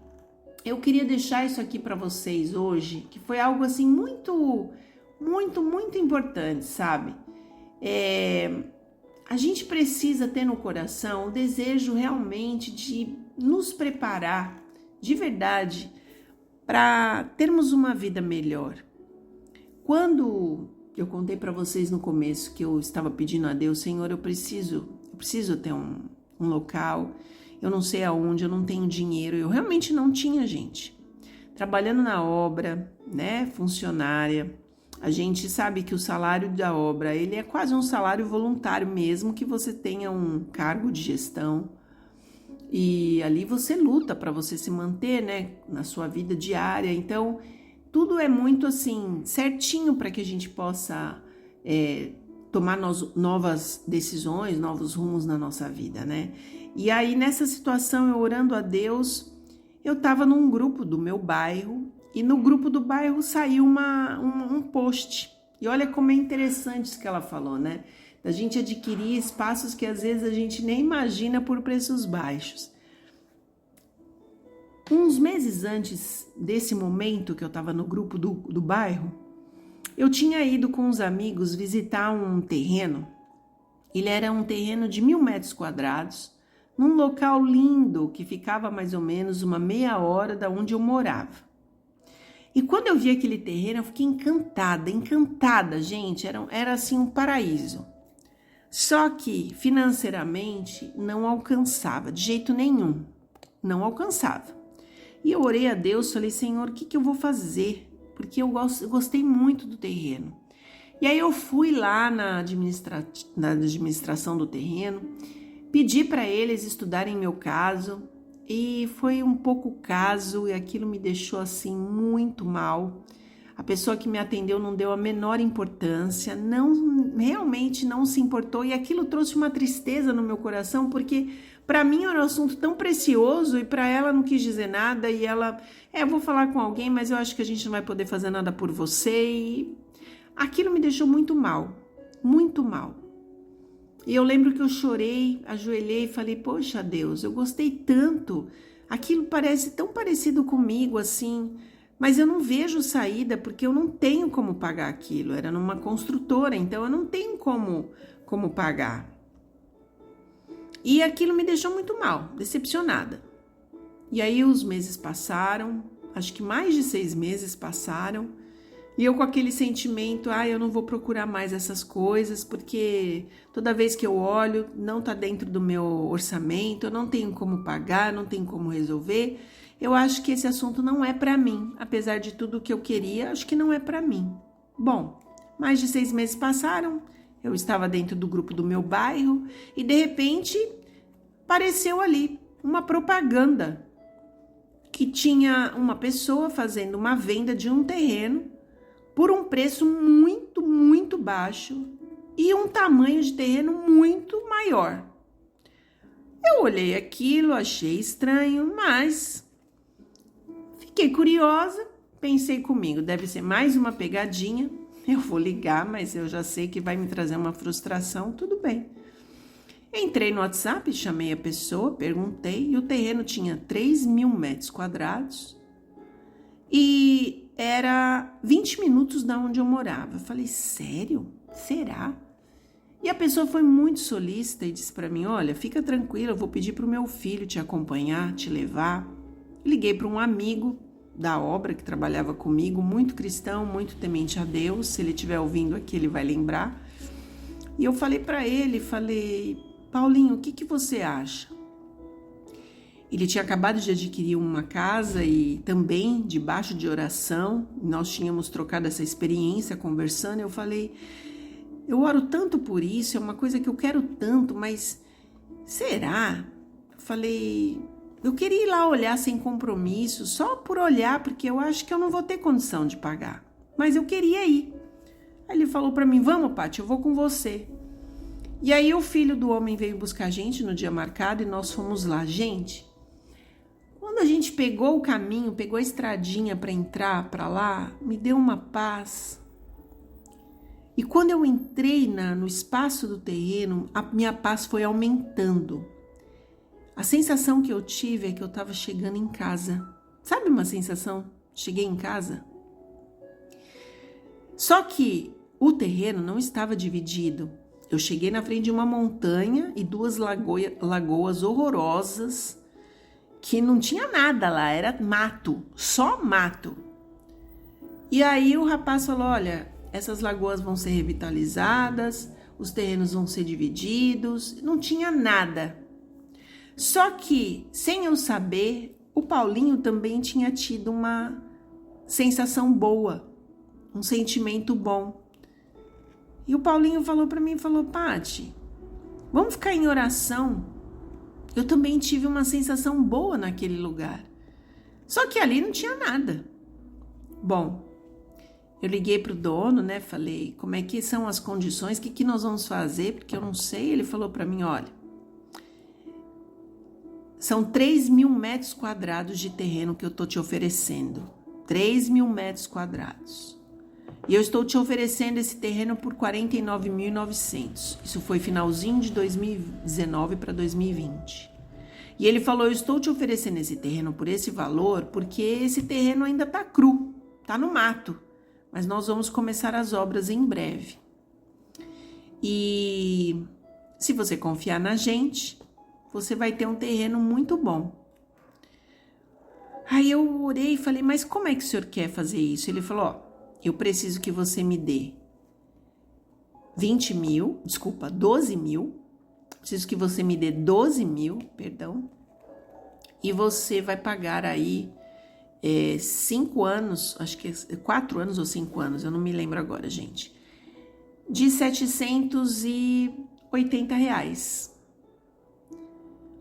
eu queria deixar isso aqui para vocês hoje, que foi algo assim muito importante, sabe? A gente precisa ter no coração o desejo realmente de nos preparar de verdade para termos uma vida melhor. Quando eu contei para vocês no começo que eu estava pedindo a Deus, Senhor, eu preciso ter um local, eu não sei aonde, eu não tenho dinheiro, eu realmente não tinha, gente. Trabalhando na obra, né, funcionária, a gente sabe que o salário da obra, ele é quase um salário voluntário mesmo que você tenha um cargo de gestão. E ali você luta para você se manter, né, na sua vida diária. Então, tudo é muito assim, certinho para que a gente possa tomar novas decisões, novos rumos na nossa vida, né? E aí, nessa situação, eu orando a Deus, eu estava num grupo do meu bairro, e no grupo do bairro saiu um post. E olha como é interessante isso que ela falou, né? Da gente adquirir espaços que às vezes a gente nem imagina por preços baixos. Uns meses antes desse momento que eu estava no grupo do bairro, eu tinha ido com uns amigos visitar um terreno. Ele era um terreno de 1.000 metros quadrados, num local lindo que ficava mais ou menos uma meia hora da onde eu morava. E quando eu vi aquele terreno, eu fiquei encantada, gente, era assim um paraíso. Só que financeiramente não alcançava, de jeito nenhum, não alcançava. E eu orei a Deus, falei, Senhor, o que eu vou fazer? Porque eu gostei muito do terreno. E aí eu fui lá na administração do terreno, pedi para eles estudarem meu caso, e foi um pouco caso, e aquilo me deixou assim muito mal. A pessoa que me atendeu não deu a menor importância, realmente não se importou, e aquilo trouxe uma tristeza no meu coração, porque para mim era um assunto tão precioso e para ela não quis dizer nada, e ela, eu vou falar com alguém, mas eu acho que a gente não vai poder fazer nada por você, e aquilo me deixou muito mal, muito mal. E eu lembro que eu chorei, ajoelhei e falei, poxa Deus, eu gostei tanto, aquilo parece tão parecido comigo assim, mas eu não vejo saída porque eu não tenho como pagar aquilo, era numa construtora, então eu não tenho como pagar. E aquilo me deixou muito mal, decepcionada. E aí os meses passaram, acho que mais de 6 meses passaram, e eu com aquele sentimento, eu não vou procurar mais essas coisas, porque toda vez que eu olho, não está dentro do meu orçamento, eu não tenho como pagar, não tenho como resolver. Eu acho que esse assunto não é para mim, apesar de tudo que eu queria, acho que não é para mim. Bom, mais de 6 meses passaram, eu estava dentro do grupo do meu bairro e de repente apareceu ali uma propaganda que tinha uma pessoa fazendo uma venda de um terreno por um preço muito baixo e um tamanho de terreno muito maior. Eu olhei aquilo, achei estranho, mas fiquei curiosa, pensei comigo, deve ser mais uma pegadinha, eu vou ligar, mas eu já sei que vai me trazer uma frustração, tudo bem. Entrei no WhatsApp, chamei a pessoa, perguntei, e o terreno tinha 3.000 metros quadrados e era 20 minutos da onde eu morava. Eu falei, sério? Será? E a pessoa foi muito solícita e disse para mim, olha, fica tranquila, eu vou pedir para o meu filho te acompanhar, te levar. Liguei para um amigo da obra que trabalhava comigo, muito cristão, muito temente a Deus, se ele estiver ouvindo aqui ele vai lembrar. E eu falei para ele, Paulinho, o que você acha? Ele tinha acabado de adquirir uma casa e também debaixo de oração, nós tínhamos trocado essa experiência conversando, eu falei, eu oro tanto por isso, é uma coisa que eu quero tanto, mas será? Eu falei, eu queria ir lá olhar sem compromisso, só por olhar, porque eu acho que eu não vou ter condição de pagar, mas eu queria ir. Aí ele falou para mim, vamos, Paty, eu vou com você. E aí o filho do homem veio buscar a gente no dia marcado e nós fomos lá. Gente, a gente pegou o caminho, pegou a estradinha para entrar para lá, me deu uma paz. E quando eu entrei no espaço do terreno, a minha paz foi aumentando. A sensação que eu tive é que eu estava chegando em casa. Sabe uma sensação? Cheguei em casa. Só que o terreno não estava dividido. Eu cheguei na frente de uma montanha e duas lagoas horrorosas que não tinha nada lá, era mato, só mato. E aí o rapaz falou, olha, essas lagoas vão ser revitalizadas, os terrenos vão ser divididos, não tinha nada. Só que, sem eu saber, o Paulinho também tinha tido uma sensação boa, um sentimento bom. E o Paulinho falou para mim, Paty, vamos ficar em oração. Eu também tive uma sensação boa naquele lugar. Só que ali não tinha nada. Bom, eu liguei pro dono, né? Falei, como é que são as condições? O que nós vamos fazer? Porque eu não sei. Ele falou para mim, olha, são 3.000 metros quadrados de terreno que eu tô te oferecendo. 3.000 metros quadrados. E eu estou te oferecendo esse terreno por 49.900. Isso foi finalzinho de 2019 para 2020. E ele falou, eu estou te oferecendo esse terreno por esse valor porque esse terreno ainda tá cru, tá no mato. Mas nós vamos começar as obras em breve. E se você confiar na gente, você vai ter um terreno muito bom. Aí eu orei e falei, mas como é que o senhor quer fazer isso? Ele falou, ó, eu preciso que você me dê 12 mil. Preciso que você me dê 12 mil, e você vai pagar aí 5 anos, acho que é 4 anos ou 5 anos, eu não me lembro agora, gente, de R$780.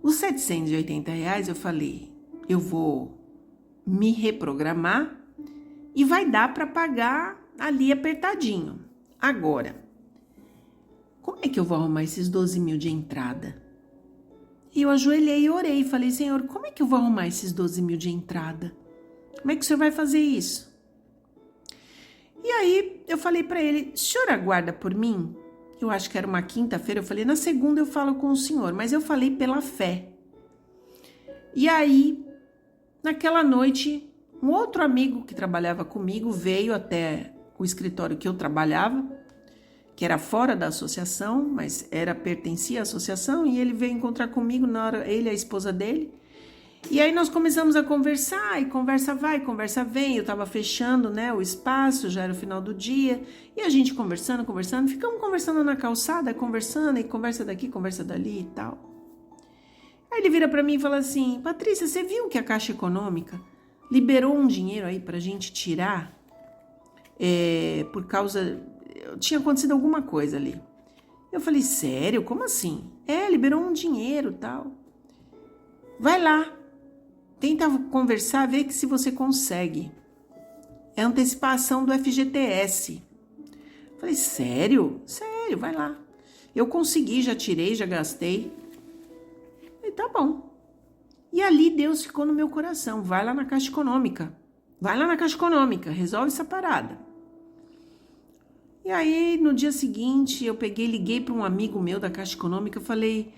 Os R$780 eu falei, eu vou me reprogramar e vai dar para pagar ali apertadinho. Agora, como é que eu vou arrumar esses 12 mil de entrada? E eu ajoelhei e orei, falei, Senhor, como é que eu vou arrumar esses 12 mil de entrada? Como é que o senhor vai fazer isso? E aí eu falei para ele, o senhor aguarda por mim? Eu acho que era uma quinta-feira, eu falei, na segunda eu falo com o senhor, mas eu falei pela fé. E aí, naquela noite, um outro amigo que trabalhava comigo veio até o escritório que eu trabalhava, que era fora da associação, mas pertencia à associação, e ele veio encontrar comigo na hora, ele e a esposa dele. E aí nós começamos a conversar, e conversa vai, conversa vem, eu estava fechando, né, o espaço, já era o final do dia, e a gente conversando, ficamos conversando na calçada, conversando, e conversa daqui, conversa dali e tal. Aí ele vira para mim e fala assim, Patrícia, você viu que a Caixa Econômica liberou um dinheiro aí pra gente tirar, por causa, tinha acontecido alguma coisa ali. Eu falei, sério? Como assim? Liberou um dinheiro e tal. Vai lá, tenta conversar, ver que se você consegue. É antecipação do FGTS. Eu falei, sério? Sério, vai lá. Eu consegui, já tirei, já gastei. E tá bom. E ali Deus ficou no meu coração, vai lá na Caixa Econômica, resolve essa parada. E aí, no dia seguinte, eu liguei para um amigo meu da Caixa Econômica, eu falei,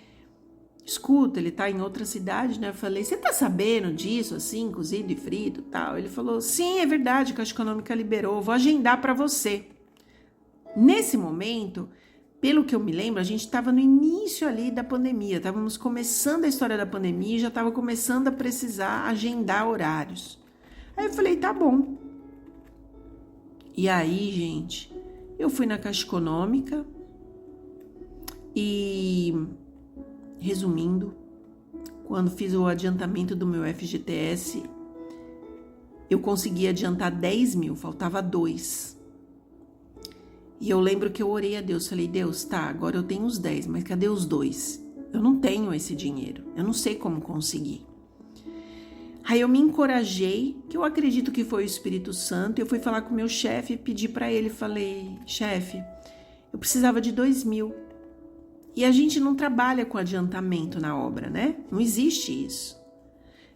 escuta, ele tá em outra cidade, né? Eu falei, você tá sabendo disso, assim, cozido e frito e tal? Ele falou, sim, é verdade, a Caixa Econômica liberou, vou agendar para você. Nesse momento, pelo que eu me lembro, a gente estava no início ali da pandemia, estávamos começando a história da pandemia e já estava começando a precisar agendar horários. Aí eu falei, tá bom. E aí, gente, eu fui na Caixa Econômica e, resumindo, quando fiz o adiantamento do meu FGTS, eu consegui adiantar 10 mil, faltava 2. E eu lembro que eu orei a Deus, falei, Deus, tá, agora eu tenho os 10, mas cadê os 2? Eu não tenho esse dinheiro, eu não sei como conseguir. Aí eu me encorajei, que eu acredito que foi o Espírito Santo, e eu fui falar com o meu chefe, pedi para ele, falei, chefe, eu precisava de 2 mil. E a gente não trabalha com adiantamento na obra, né? Não existe isso.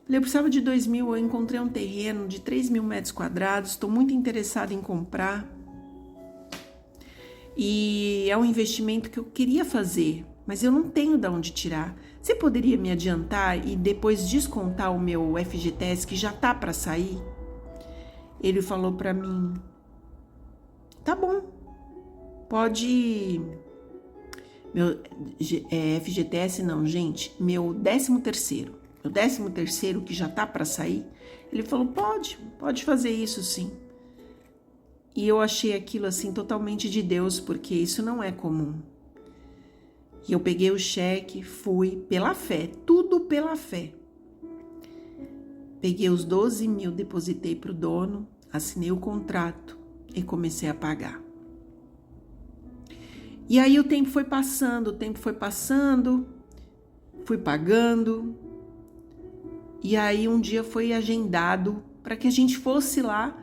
Falei, eu precisava de 2.000, eu encontrei um terreno de 3.000 metros quadrados, estou muito interessada em comprar. E é um investimento que eu queria fazer, mas eu não tenho de onde tirar. Você poderia me adiantar e depois descontar o meu FGTS que já tá para sair? Ele falou para mim, tá bom, pode... Meu FGTS não, gente, meu 13º. Meu 13º que já tá para sair. Ele falou, pode fazer isso sim. E eu achei aquilo assim totalmente de Deus, porque isso não é comum. E eu peguei o cheque, fui pela fé, tudo pela fé. Peguei os 12.000, depositei para o dono, assinei o contrato e comecei a pagar. E aí o tempo foi passando, fui pagando. E aí um dia foi agendado para que a gente fosse lá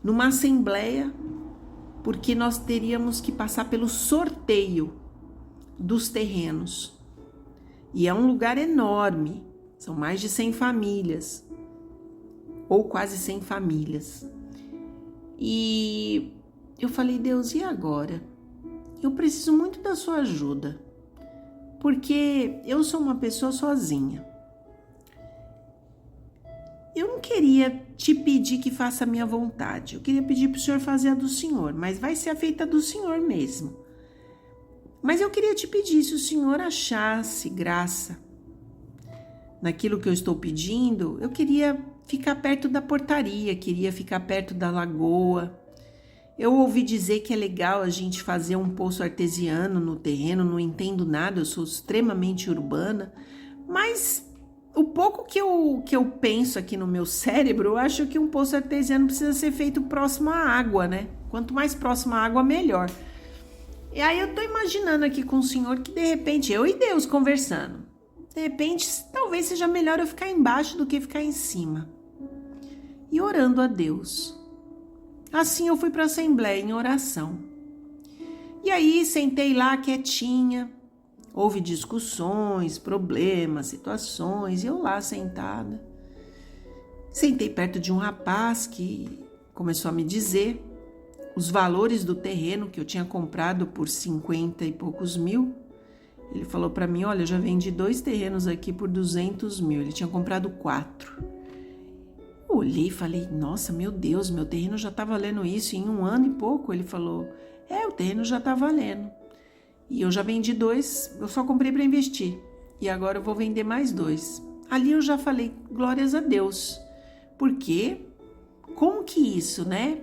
numa assembleia, porque nós teríamos que passar pelo sorteio dos terrenos. E é um lugar enorme, são mais de 100 famílias, ou quase 100 famílias. E eu falei, Deus, e agora? Eu preciso muito da sua ajuda, porque eu sou uma pessoa sozinha. Eu não queria te pedir que faça a minha vontade, eu queria pedir para o Senhor fazer a do Senhor, mas vai ser a feita do Senhor mesmo. Mas eu queria te pedir, se o Senhor achasse graça naquilo que eu estou pedindo, eu queria ficar perto da portaria, queria ficar perto da lagoa. Eu ouvi dizer que é legal a gente fazer um poço artesiano no terreno, não entendo nada, eu sou extremamente urbana, mas o pouco que eu penso aqui no meu cérebro, eu acho que um poço artesiano precisa ser feito próximo à água, né? Quanto mais próximo à água, melhor. E aí eu tô imaginando aqui com o Senhor que de repente, eu e Deus conversando, de repente talvez seja melhor eu ficar embaixo do que ficar em cima. E orando a Deus. Assim eu fui para a assembleia em oração. E aí sentei lá quietinha, houve discussões, problemas, situações, e eu lá sentada. Sentei perto de um rapaz que começou a me dizer os valores do terreno que eu tinha comprado por 50 e poucos mil. Ele falou para mim, olha, eu já vendi 2 terrenos aqui por 200 mil, ele tinha comprado 4. Eu olhei e falei, nossa, meu Deus, meu terreno já tá valendo isso em 1 ano e pouco. Ele falou, o terreno já tá valendo. E eu já vendi 2, eu só comprei para investir. E agora eu vou vender mais 2. Ali eu já falei, glórias a Deus. Porque, como que isso, né,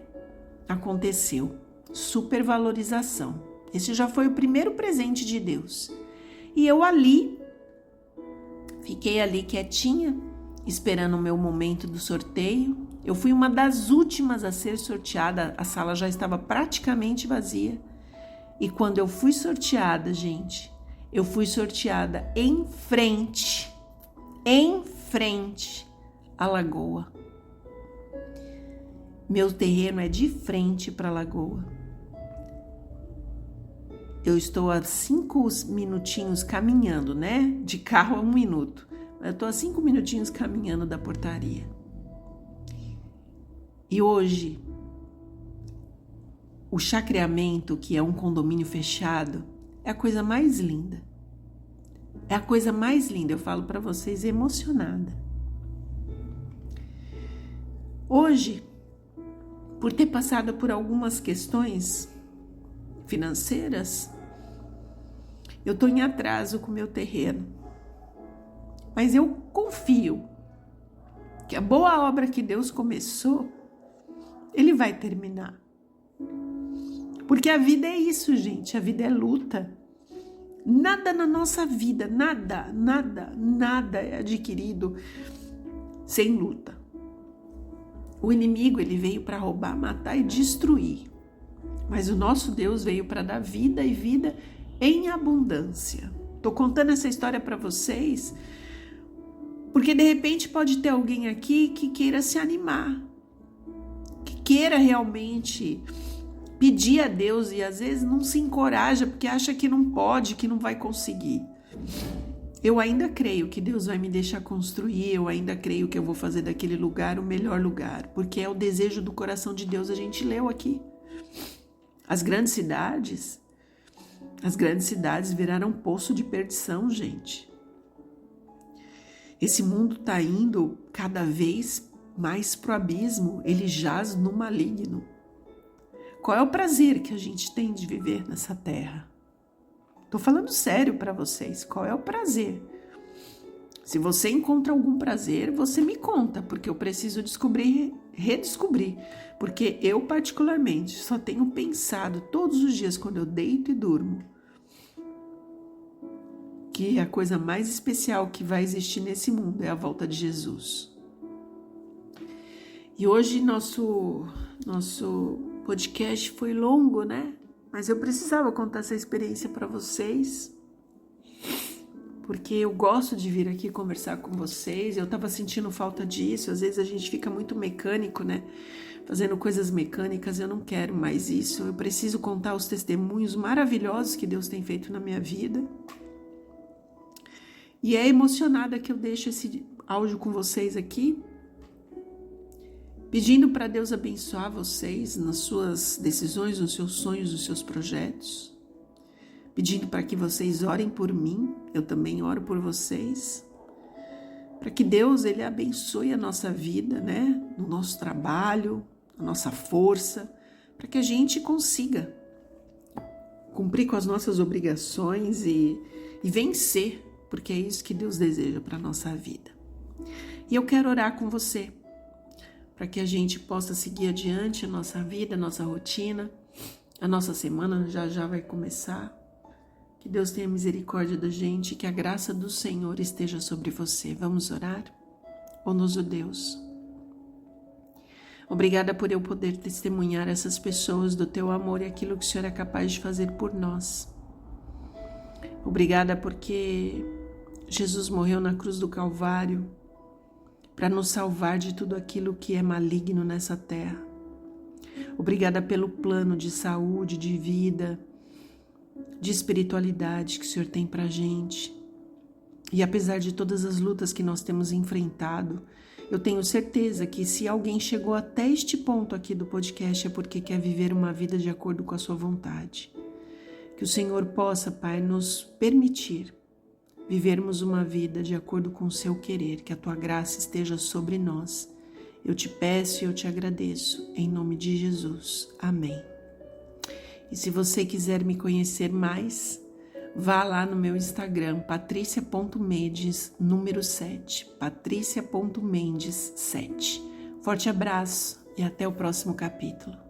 aconteceu? Supervalorização. Esse já foi o primeiro presente de Deus. E eu fiquei ali quietinha, esperando o meu momento do sorteio. Eu fui uma das últimas a ser sorteada, a sala já estava praticamente vazia. E quando eu fui sorteada, gente, eu fui sorteada em frente à lagoa. Meu terreno é de frente para a lagoa. Eu estou a 5 minutinhos caminhando, né? De carro a 1 minuto. Eu estou a 5 minutinhos caminhando da portaria. E hoje, o chacreamento, que é um condomínio fechado, é a coisa mais linda. É a coisa mais linda, eu falo para vocês, emocionada. Hoje, por ter passado por algumas questões financeiras, eu estou em atraso com o meu terreno. Mas eu confio que a boa obra que Deus começou, Ele vai terminar. Porque a vida é isso, gente, a vida é luta. Nada na nossa vida, nada é adquirido sem luta. O inimigo, ele veio para roubar, matar e destruir. Mas o nosso Deus veio para dar vida e vida em abundância. Tô contando essa história para vocês porque de repente pode ter alguém aqui que queira se animar, que queira realmente pedir a Deus e às vezes não se encoraja porque acha que não pode, que não vai conseguir. Eu ainda creio que Deus vai me deixar construir, eu ainda creio que eu vou fazer daquele lugar o melhor lugar, porque é o desejo do coração de Deus, a gente leu aqui. As grandes cidades viraram poço de perdição, gente. Esse mundo está indo cada vez mais pro abismo, ele jaz no maligno. Qual é o prazer que a gente tem de viver nessa terra? Tô falando sério para vocês, qual é o prazer? Se você encontra algum prazer, você me conta, porque eu preciso redescobrir, porque eu particularmente só tenho pensado todos os dias quando eu deito e durmo, que a coisa mais especial que vai existir nesse mundo é a volta de Jesus. E hoje nosso podcast foi longo, né? Mas eu precisava contar essa experiência para vocês, porque eu gosto de vir aqui conversar com vocês. Eu tava sentindo falta disso. Às vezes a gente fica muito mecânico, né? Fazendo coisas mecânicas. Eu não quero mais isso. Eu preciso contar os testemunhos maravilhosos que Deus tem feito na minha vida. E é emocionada que eu deixo esse áudio com vocês aqui, pedindo para Deus abençoar vocês nas suas decisões, nos seus sonhos, nos seus projetos, pedindo para que vocês orem por mim, eu também oro por vocês, para que Deus ele abençoe a nossa vida, né, no nosso trabalho, a nossa força, para que a gente consiga cumprir com as nossas obrigações e vencer, porque é isso que Deus deseja para a nossa vida. E eu quero orar com você, para que a gente possa seguir adiante a nossa vida, a nossa rotina, a nossa semana já vai começar. Que Deus tenha misericórdia da gente, que a graça do Senhor esteja sobre você. Vamos orar? Bondoso Deus, obrigada por eu poder testemunhar essas pessoas do teu amor e aquilo que o Senhor é capaz de fazer por nós. Obrigada porque Jesus morreu na cruz do Calvário para nos salvar de tudo aquilo que é maligno nessa terra. Obrigada pelo plano de saúde, de vida, de espiritualidade que o Senhor tem para a gente. E apesar de todas as lutas que nós temos enfrentado, eu tenho certeza que se alguém chegou até este ponto aqui do podcast é porque quer viver uma vida de acordo com a sua vontade. Que o Senhor possa, Pai, nos permitir vivermos uma vida de acordo com o seu querer, que a tua graça esteja sobre nós. Eu te peço e eu te agradeço, em nome de Jesus. Amém. E se você quiser me conhecer mais, vá lá no meu Instagram, patricia.mendes, número 7, patricia.mendes7. Forte abraço e até o próximo capítulo.